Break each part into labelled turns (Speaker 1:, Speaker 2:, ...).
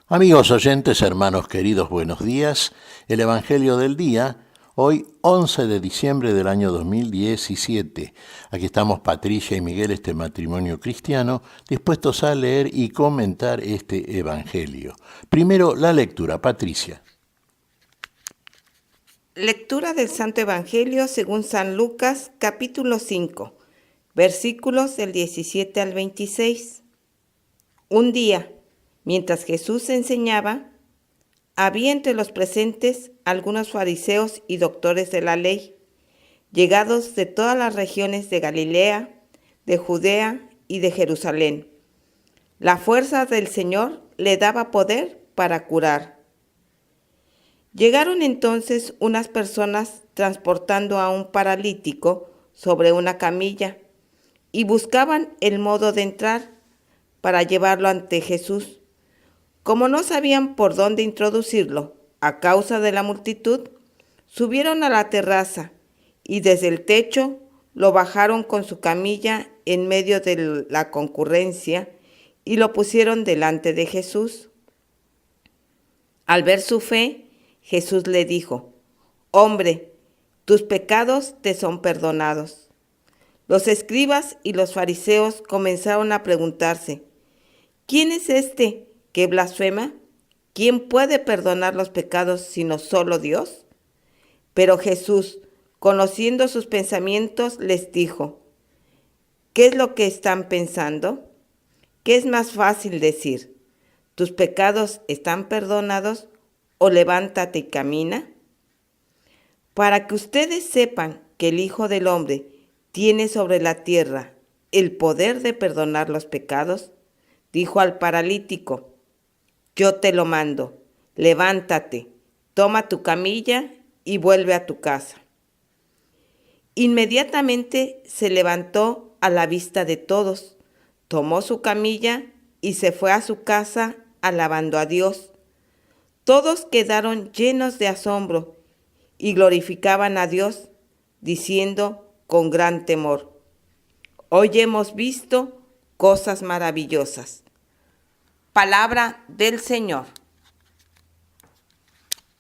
Speaker 1: Amigos oyentes, hermanos queridos, buenos días. El Evangelio del día, hoy 11 de diciembre del año 2017. Aquí estamos Patricia y Miguel, este matrimonio cristiano, dispuestos a leer y comentar este Evangelio. Primero, la lectura. Patricia.
Speaker 2: Lectura del Santo Evangelio según San Lucas, capítulo 5, versículos del 17 al 26. Un día, mientras Jesús enseñaba, había entre los presentes algunos fariseos y doctores de la ley, llegados de todas las regiones de Galilea, de Judea y de Jerusalén. La fuerza del Señor le daba poder para curar. Llegaron entonces unas personas transportando a un paralítico sobre una camilla y buscaban el modo de entrar para llevarlo ante Jesús. Como no sabían por dónde introducirlo a causa de la multitud, subieron a la terraza y desde el techo lo bajaron con su camilla en medio de la concurrencia y lo pusieron delante de Jesús. Al ver su fe, Jesús le dijo: «Hombre, tus pecados te son perdonados». Los escribas y los fariseos comenzaron a preguntarse: «¿Quién es este que blasfema? ¿Quién puede perdonar los pecados sino solo Dios?». Pero Jesús, conociendo sus pensamientos, les dijo: «¿Qué es lo que están pensando? ¿Qué es más fácil decir: tus pecados están perdonados, o levántate y camina? Para que ustedes sepan que el Hijo del Hombre tiene sobre la tierra el poder de perdonar los pecados, dijo al paralítico: «Yo te lo mando, levántate, toma tu camilla y vuelve a tu casa». Inmediatamente se levantó a la vista de todos, tomó su camilla y se fue a su casa alabando a Dios. Todos quedaron llenos de asombro y glorificaban a Dios, diciendo con gran temor: «Hoy hemos visto cosas maravillosas». Palabra del Señor.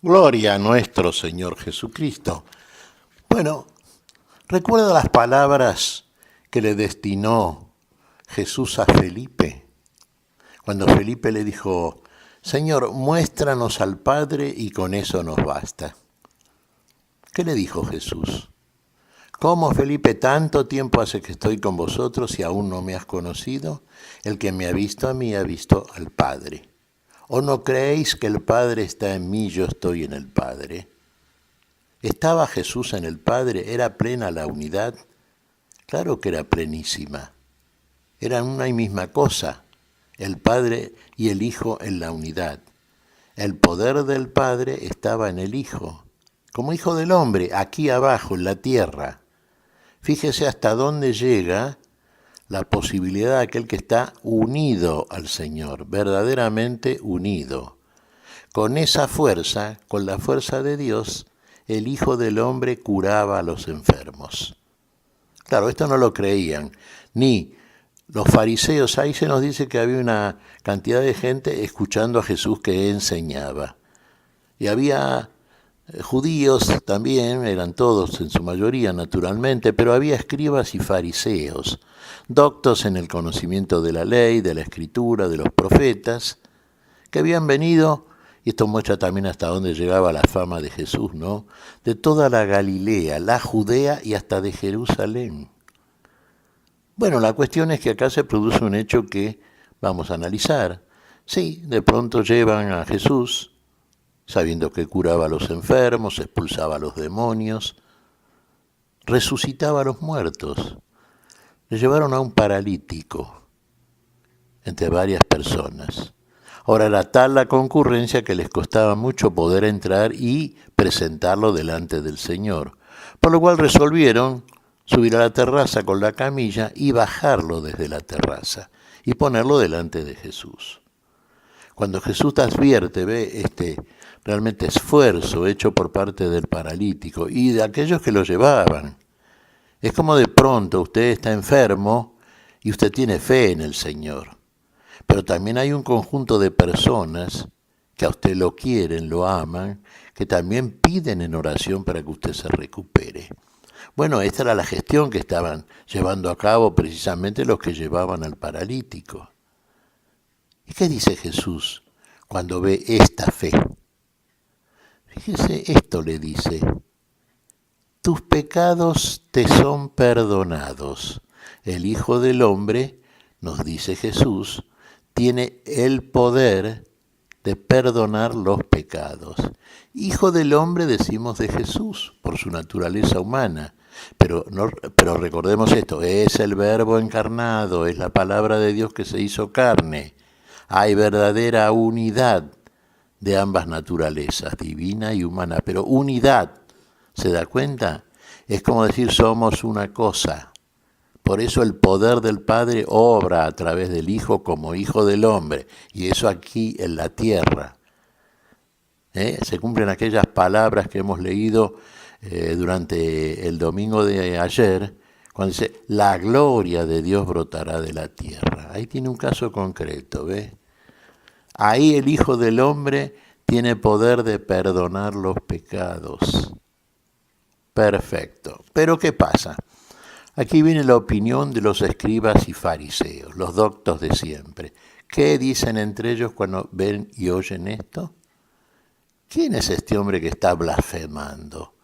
Speaker 1: Gloria a nuestro Señor Jesucristo. Bueno, ¿recuerda las palabras que le destinó Jesús a Felipe? Cuando Felipe le dijo: «Señor, muéstranos al Padre y con eso nos basta». ¿Qué le dijo Jesús? «¿Cómo, Felipe, tanto tiempo hace que estoy con vosotros y aún no me has conocido? El que me ha visto a mí ha visto al Padre. ¿O no creéis que el Padre está en mí y yo estoy en el Padre?» ¿Estaba Jesús en el Padre? ¿Era plena la unidad? Claro que era plenísima. Eran una y misma cosa, el Padre y el Hijo en la unidad. El poder del Padre estaba en el Hijo, como Hijo del Hombre, aquí abajo, en la tierra. Fíjese hasta dónde llega la posibilidad de aquel que está unido al Señor, verdaderamente unido. Con esa fuerza, con la fuerza de Dios, el Hijo del Hombre curaba a los enfermos. Claro, esto no lo creían, ni los fariseos. Ahí se nos dice que había una cantidad de gente escuchando a Jesús que enseñaba. Y había judíos también, eran todos en su mayoría naturalmente, pero había escribas y fariseos, doctos en el conocimiento de la ley, de la escritura, de los profetas, que habían venido, y esto muestra también hasta dónde llegaba la fama de Jesús, ¿no?, de toda la Galilea, la Judea y hasta de Jerusalén. Bueno, la cuestión es que acá se produce un hecho que vamos a analizar. Sí, de pronto llevan a Jesús, sabiendo que curaba a los enfermos, expulsaba a los demonios, resucitaba a los muertos. Le llevaron a un paralítico entre varias personas. Ahora era tal la concurrencia que les costaba mucho poder entrar y presentarlo delante del Señor, por lo cual resolvieron subir a la terraza con la camilla y bajarlo desde la terraza y ponerlo delante de Jesús. Cuando Jesús te advierte, ve realmente esfuerzo hecho por parte del paralítico y de aquellos que lo llevaban. Es como de pronto usted está enfermo y usted tiene fe en el Señor, pero también hay un conjunto de personas que a usted lo quieren, lo aman, que también piden en oración para que usted se recupere. Bueno, esta era la gestión que estaban llevando a cabo precisamente los que llevaban al paralítico. ¿Y qué dice Jesús cuando ve esta fe? Fíjese, esto le dice: tus pecados te son perdonados. El Hijo del Hombre, nos dice Jesús, tiene el poder de perdonar los pecados. Hijo del Hombre decimos de Jesús, por su naturaleza humana. Pero recordemos esto, es el Verbo encarnado, es la palabra de Dios que se hizo carne. Hay verdadera unidad de ambas naturalezas, divina y humana, pero unidad, ¿se da cuenta? Es como decir somos una cosa. Por eso el poder del Padre obra a través del Hijo como Hijo del Hombre, y eso aquí en la tierra. Se cumplen aquellas palabras que hemos leído durante el domingo de ayer, cuando dice, la gloria de Dios brotará de la tierra. Ahí tiene un caso concreto, ¿ves? Ahí el Hijo del Hombre tiene poder de perdonar los pecados. Perfecto. Pero ¿qué pasa? Aquí viene la opinión de los escribas y fariseos, los doctos de siempre. ¿Qué dicen entre ellos cuando ven y oyen esto? ¿Quién es este hombre que está blasfemando?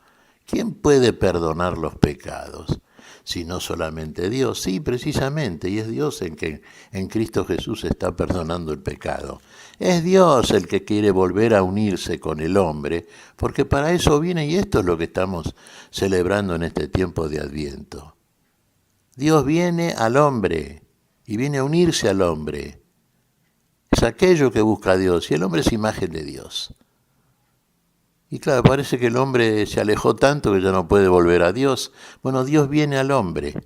Speaker 1: ¿Quién puede perdonar los pecados? Si no solamente Dios. Sí, precisamente, y es Dios en que en Cristo Jesús está perdonando el pecado. Es Dios el que quiere volver a unirse con el hombre, porque para eso viene, y esto es lo que estamos celebrando en este tiempo de Adviento. Dios viene al hombre y viene a unirse al hombre. Es aquello que busca Dios, y el hombre es imagen de Dios. Y claro, parece que el hombre se alejó tanto que ya no puede volver a Dios. Bueno, Dios viene al hombre.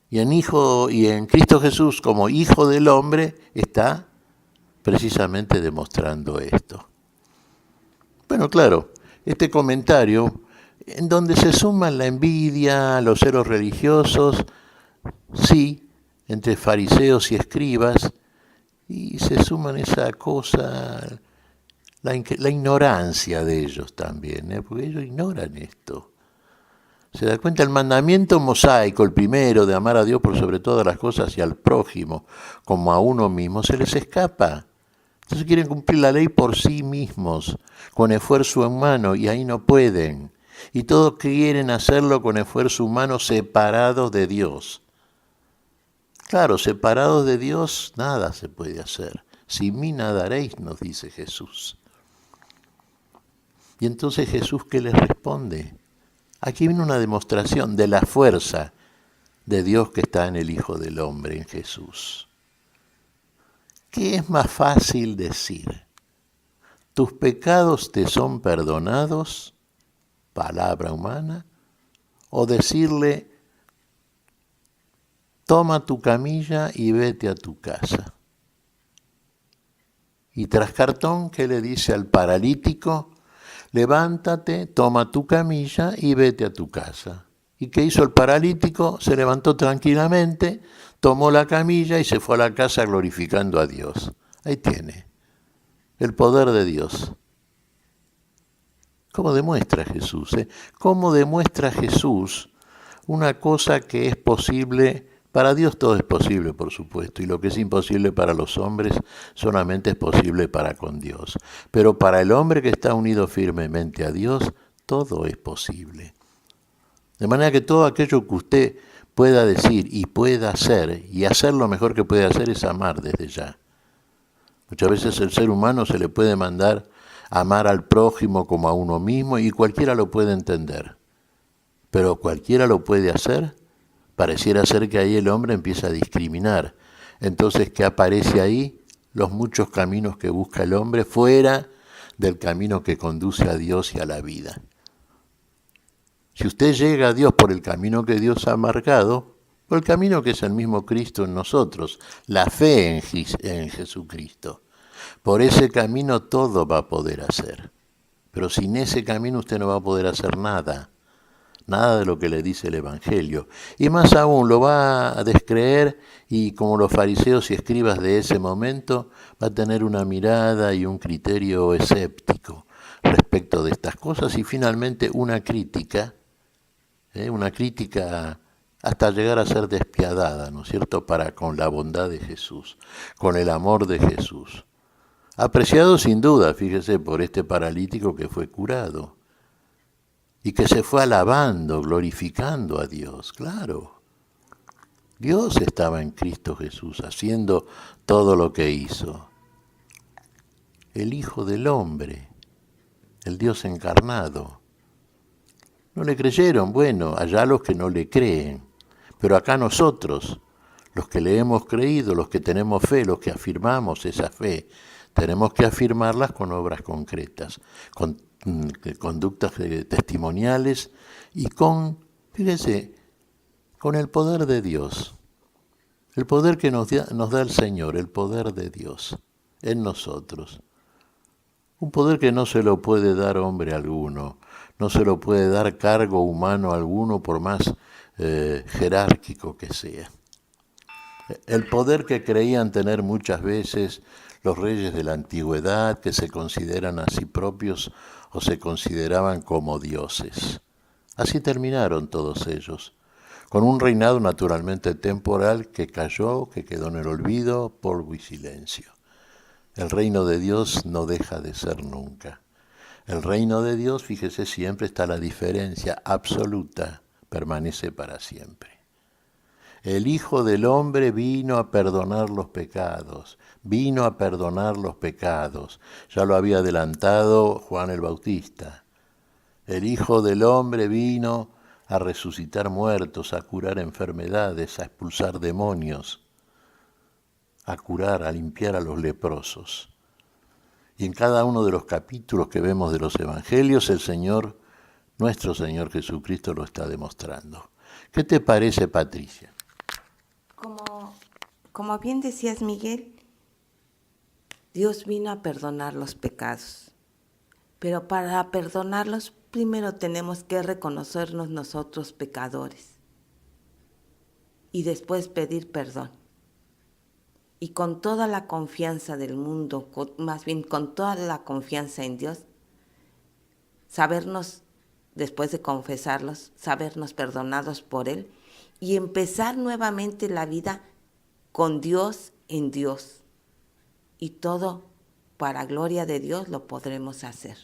Speaker 1: Y en Cristo Jesús, como Hijo del Hombre, está precisamente demostrando esto. Bueno, claro, este comentario, en donde se suman la envidia, los celos religiosos, sí, entre fariseos y escribas, y se suman esa cosa, la ignorancia de ellos también, porque ellos ignoran esto. Se da cuenta, el mandamiento mosaico, el primero, de amar a Dios por sobre todas las cosas y al prójimo como a uno mismo, se les escapa. Entonces quieren cumplir la ley por sí mismos, con esfuerzo humano, y ahí no pueden. Y todos quieren hacerlo con esfuerzo humano separados de Dios. Claro, separados de Dios nada se puede hacer. Sin mí nada haréis, nos dice Jesús. Y entonces Jesús, ¿qué les responde? Aquí viene una demostración de la fuerza de Dios que está en el Hijo del Hombre, en Jesús. ¿Qué es más fácil decir? ¿Tus pecados te son perdonados? Palabra humana. O decirle, toma tu camilla y vete a tu casa. Y tras cartón, ¿qué le dice al paralítico? Levántate, toma tu camilla y vete a tu casa. ¿Y qué hizo el paralítico? Se levantó tranquilamente, tomó la camilla y se fue a la casa glorificando a Dios. Ahí tiene, el poder de Dios. ¿Cómo demuestra Jesús? ¿Cómo demuestra Jesús una cosa que es posible? Para Dios todo es posible, por supuesto, y lo que es imposible para los hombres solamente es posible para con Dios. Pero para el hombre que está unido firmemente a Dios, todo es posible. De manera que todo aquello que usted pueda decir y pueda hacer, y hacer lo mejor que puede hacer es amar desde ya. Muchas veces el ser humano se le puede mandar a amar al prójimo como a uno mismo, y cualquiera lo puede entender. Pero cualquiera lo puede hacer. Pareciera ser que ahí el hombre empieza a discriminar. Entonces, ¿qué aparece ahí? Los muchos caminos que busca el hombre fuera del camino que conduce a Dios y a la vida. Si usted llega a Dios por el camino que Dios ha marcado, por el camino que es el mismo Cristo en nosotros, la fe en Jesucristo, por ese camino todo va a poder hacer. Pero sin ese camino usted no va a poder hacer nada. nada de lo que le dice el Evangelio. Y más aún, lo va a descreer y como los fariseos y escribas de ese momento, va a tener una mirada y un criterio escéptico respecto de estas cosas y finalmente una crítica hasta llegar a ser despiadada, ¿no es cierto?, para con la bondad de Jesús, con el amor de Jesús. Apreciado sin duda, fíjese, por este paralítico que fue curado y que se fue alabando, glorificando a Dios, claro. Dios estaba en Cristo Jesús haciendo todo lo que hizo. El Hijo del Hombre, el Dios encarnado. No le creyeron, bueno, allá los que no le creen, pero acá nosotros, los que le hemos creído, los que tenemos fe, los que afirmamos esa fe, tenemos que afirmarlas con obras concretas, con conductas testimoniales y fíjense, con el poder de Dios, el poder que nos da el Señor, el poder de Dios en nosotros. Un poder que no se lo puede dar hombre alguno, no se lo puede dar cargo humano alguno por más jerárquico que sea. El poder que creían tener muchas veces los reyes de la antigüedad, que se consideran a sí propios o se consideraban como dioses. Así terminaron todos ellos, con un reinado naturalmente temporal que cayó, que quedó en el olvido, polvo y silencio. El reino de Dios no deja de ser nunca. El reino de Dios, fíjese, siempre está la diferencia absoluta, permanece para siempre. El Hijo del Hombre vino a perdonar los pecados, ya lo había adelantado Juan el Bautista. El Hijo del Hombre vino a resucitar muertos, a curar enfermedades, a expulsar demonios, a curar, a limpiar a los leprosos. Y en cada uno de los capítulos que vemos de los Evangelios, el Señor, nuestro Señor Jesucristo, lo está demostrando. ¿Qué te parece, Patricia?
Speaker 2: Como bien decías, Miguel, Dios vino a perdonar los pecados. Pero para perdonarlos, primero tenemos que reconocernos nosotros pecadores. Y después pedir perdón. Y con toda la confianza del mundo, más bien con toda la confianza en Dios, sabernos, después de confesarlos, sabernos perdonados por Él y empezar nuevamente la vida con Dios en Dios. Y todo para gloria de Dios lo podremos hacer.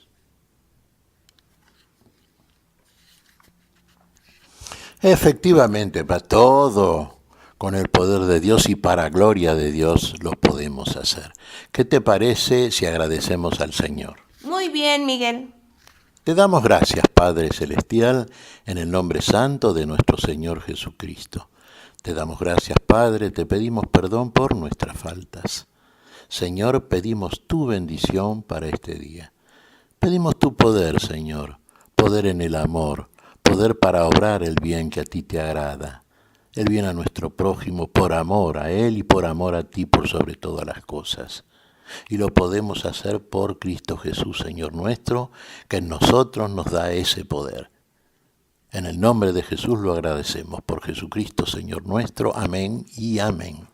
Speaker 1: Efectivamente, para todo con el poder de Dios y para gloria de Dios lo podemos hacer. ¿Qué te parece si agradecemos al Señor?
Speaker 2: Muy bien, Miguel.
Speaker 1: Te damos gracias, Padre Celestial, en el nombre santo de nuestro Señor Jesucristo. Te damos gracias, Padre, te pedimos perdón por nuestras faltas. Señor, pedimos tu bendición para este día. Pedimos tu poder, Señor, poder en el amor, poder para obrar el bien que a ti te agrada, el bien a nuestro prójimo por amor a él y por amor a ti por sobre todas las cosas. Y lo podemos hacer por Cristo Jesús, Señor nuestro, que en nosotros nos da ese poder. En el nombre de Jesús lo agradecemos, por Jesucristo, Señor nuestro. Amén y amén.